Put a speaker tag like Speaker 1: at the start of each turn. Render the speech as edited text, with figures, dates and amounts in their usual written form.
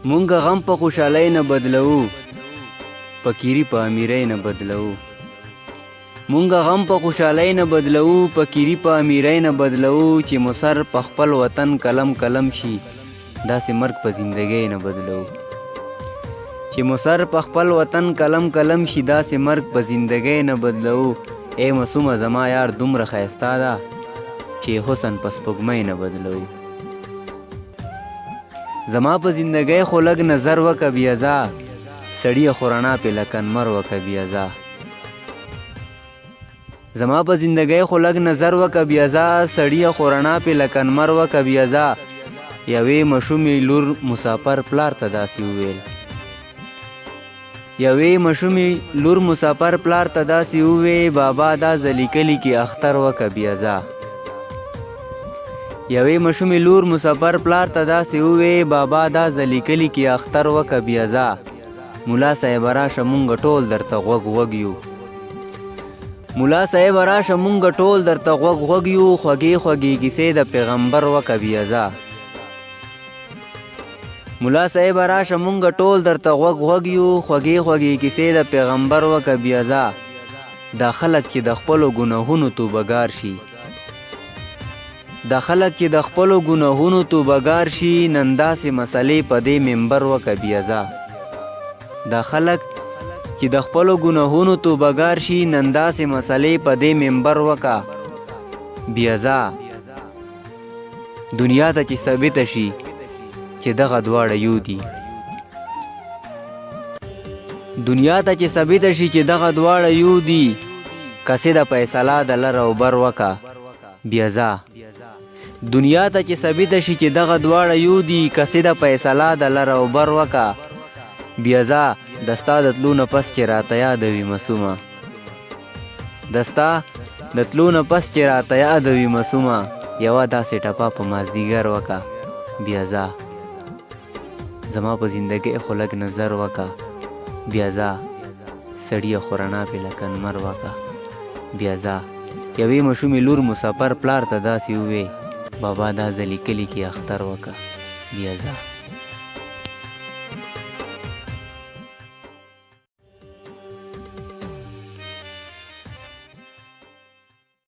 Speaker 1: مونږ غم په خوشحالۍ نه بدلو، فقیری په امیرۍ نه بدلو. مونږ غم په خوشحالۍ نه بدلو، فقیری په امیرۍ نه بدلو. چې مسر په خپل وطن کلم کلم شي، داسې مرګ په زندګۍ نه بدلو. چې مسر په خپل وطن کلم کلم شي، داسې مرګ په زندګۍ نه بدلو. ای معصومه زما یار دومره ښایسته ده، چې حسن په سپوږمۍ نه بدلو. زما په زندګۍ خو لږ نظر وکه بیا ځه، سړیه خو رڼا پې لکه نمر وکه بیا ځه. زما په زندګۍ خو لږ نظر وکه بیا ځه، سړیه خو رڼا پې لکه نمر وکه بیا ځه. یوې مشومې لور مسافر پلار ته داسې وویل، یوې مشومې لور مسافر پلار ته داسې ووی، بابا دا ځلې کلي کې اختر وکه بیا ځه. یوې مشومې لور مسافر پلار ته داسې ووی، بابا دا ځلې کلي کې اختر وکه بیا ځه. ملا صاحب راشه مونږ ټول درته غوږ غوږ یو، ملا صاحب راشه مونږ ټول درته غوږ غوږ یو. خوږې خوږې کیسې د پیغمبر وکه بیا ځه. ملا صاحب راشه مونږ ټول درته غوږ غوږ یو، خوږې خوږې کیسې د پیغمبر وکه بیا ځه. دا خلک چې د خپلو ګناهونو توبهګار شي، دا خلک چې د خپلو ګناهونو توبهګار شي، نن داسې مسلې په دې منبر وکه بیا ځه. دا خلک چې د خپلو ګناهونو توبهګار شي، نن داسې مسلې په دې منبر وکه بیا ځه. دنیا ته چې ثابته شي چې دغه دواړه یو دي، دنیا ته چې ثابته شي چې دغه دواړه یو دي، قصیده فیصله د لر او بر وکه بیا ځه. دنیا ته چې ثابته شي چې دغه دواړه یو دي، قصیده فیصله د لر او بر وکه بیا ځه. د ستا د تلو نه پس چې راته یادوي معصومه، د ستا د تلو نه پس چې راته یادوي معصومه، یوه داسې ټپه په مازدیګر وکه بیا ځه. زما په زندګۍ خو لږ نظر وکه بیا ځه، سړیه خو رڼا پې لکه نمر وکه بیا ځه. یوې مشومې لور مسافر پلار ته داسې ووی، بابا دا ځلې کلي کې اختر وکه بیا ځه.